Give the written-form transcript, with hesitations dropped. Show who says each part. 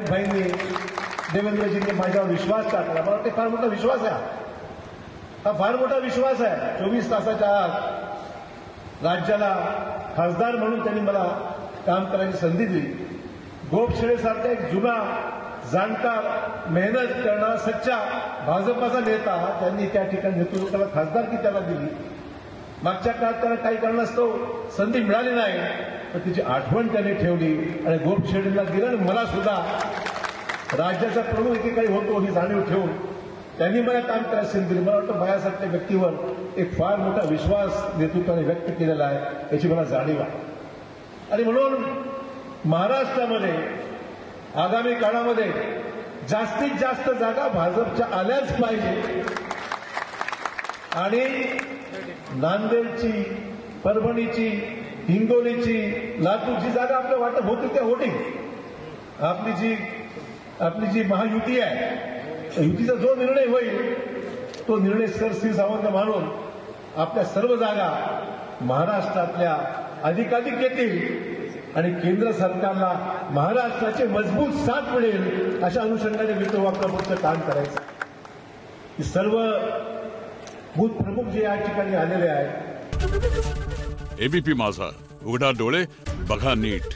Speaker 1: भाईंनी देवेंद्रजींनी माझ्यावर विश्वास टाकला. मला वाटते फार मोठा विश्वास आहे हा फार मोठा विश्वास आहे. 24 तासाच्या आत राज्याला खासदार म्हणून त्यांनी मला काम करायची संधी दिली. गोपछेडेसारखा एक जुना जाणकार मेहनत करणारा सच्चा भाजपाचा नेता त्यांनी त्या ठिकाणी नेतृत्वाला खासदारकी त्याला दिली. मागच्या काळात त्याला काही कारणास्तव संधी मिळाली नाही, पण तिची आठवण त्यांनी ठेवली आणि गोपछेडेला दिलं. आणि मला सुद्धा राज्याचा प्रमुख एकेकाळी होतो ही जाणीव ठेवून त्यांनी मला काम करायची संधी दिली. मला वाटतं माझ्यासारख्या व्यक्तीवर एक फार मोठा विश्वास नेतृत्वाने व्यक्त केलेला आहे याची मला जाणीव आहे. आणि म्हणून महाराष्ट्रामध्ये आगामी काळामध्ये जास्तीत जास्त जागा भाजपच्या आल्याच पाहिजे. आणि नांदेडची, परभणीची, हिंगोलीची, लातूरची जागा आपल्या वाटप होती त्या होती. आपली जी महायुती आहे, युतीचा जो निर्णय होईल तो निर्णय सरसी सावंत मानून आपल्या सर्व जागा महाराष्ट्रातल्या अधिकाधिक येतील आणि केंद्र सरकारला महाराष्ट्राचे मजबूत साथ मिळेल अशा अनुषंगाने मित्रवाक्यापुरतं काम करायचं. हे सर्व बूथ प्रमुख जे या ठिकाणी आलेले आहेत.
Speaker 2: एबीपी माझा, उघडा डोळे बघा नीट.